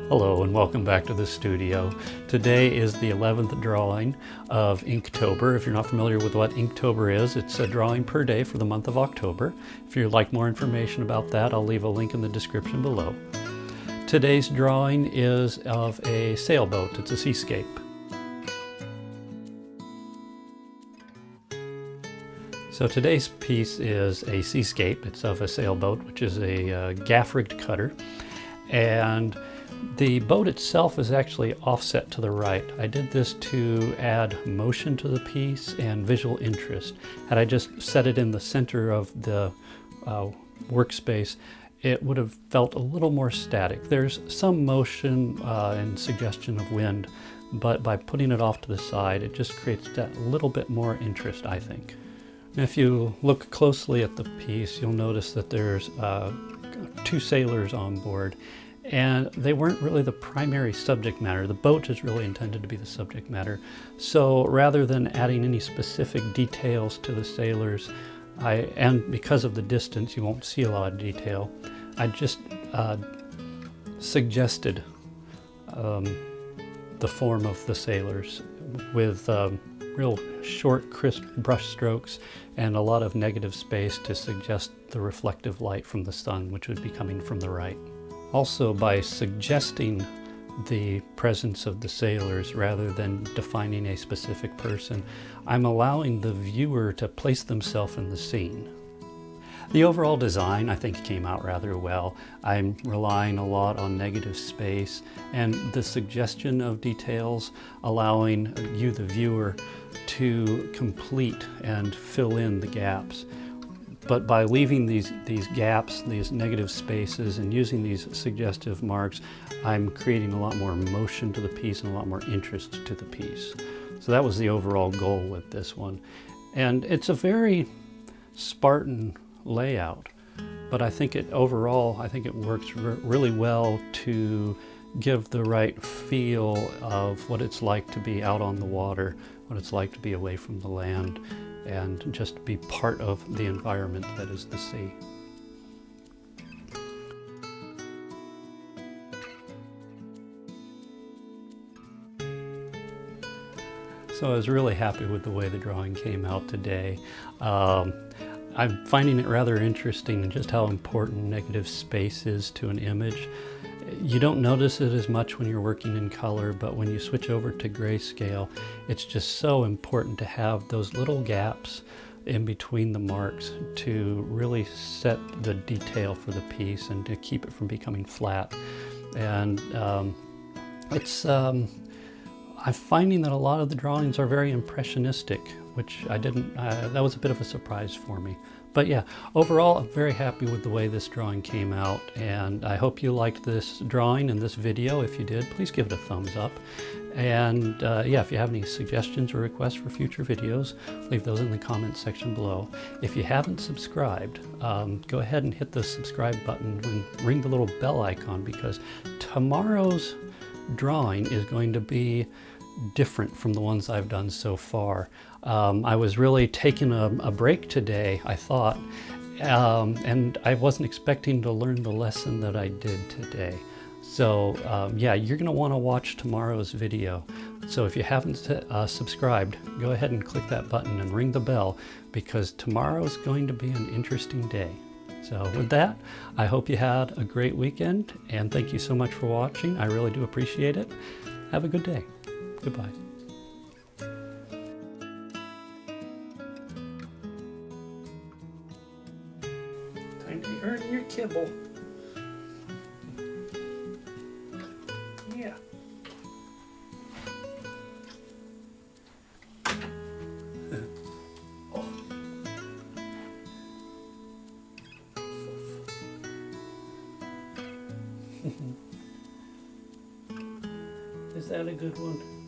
Hello and welcome back to the studio. Today is the 11th drawing of Inktober. If you're not familiar with what Inktober is, it's a drawing per day for the month of October. If you'd like more information about that, I'll leave a link in the description below. Today's drawing is of a sailboat. It's a seascape. So today's piece is a seascape. It's of a sailboat, which is a gaff-rigged cutter. And the boat itself is actually offset to the right. I did this to add motion to the piece and visual interest. Had I just set it in the center of the workspace, it would have felt a little more static. There's some motion and suggestion of wind, but by putting it off to the side, it just creates that little bit more interest, I think. And if you look closely at the piece, you'll notice that there's two sailors on board. And they weren't really the primary subject matter. The boat is really intended to be the subject matter. So rather than adding any specific details to the sailors, and because of the distance, you won't see a lot of detail, I just suggested the form of the sailors with real short, crisp brush strokes and a lot of negative space to suggest the reflective light from the sun, which would be coming from the right. Also, by suggesting the presence of the sailors rather than defining a specific person, I'm allowing the viewer to place themselves in the scene. The overall design, I think, came out rather well. I'm relying a lot on negative space and the suggestion of details, allowing you, the viewer, to complete and fill in the gaps. But by leaving these gaps, these negative spaces, and using these suggestive marks, I'm creating a lot more motion to the piece and a lot more interest to the piece. So that was the overall goal with this one. And it's a very Spartan layout, but I think overall it works really well to give the right feel of what it's like to be out on the water, what it's like to be away from the land, and just be part of the environment that is the sea. So I was really happy with the way the drawing came out today. I'm finding it rather interesting just how important negative space is to an image. You don't notice it as much when you're working in color, but when you switch over to grayscale, it's just so important to have those little gaps in between the marks to really set the detail for the piece and to keep it from becoming flat. And I'm finding that a lot of the drawings are very impressionistic, which that was a bit of a surprise for me. But yeah, overall, I'm very happy with the way this drawing came out, and I hope you liked this drawing and this video. If you did, please give it a thumbs up. And yeah, if you have any suggestions or requests for future videos, leave those in the comments section below. If you haven't subscribed, go ahead and hit the subscribe button and ring the little bell icon, because tomorrow's drawing is going to be different from the ones I've done so far. I was really taking a break today, I thought, and I wasn't expecting to learn the lesson that I did today. So yeah, you're going to want to watch tomorrow's video. So if you haven't subscribed, go ahead and click that button and ring the bell, because tomorrow's going to be an interesting day. So with that, I hope you had a great weekend, and thank you so much for watching. I really do appreciate it. Have a good day. Goodbye. Time to earn your kibble. Yeah. Oh. Is that a good one?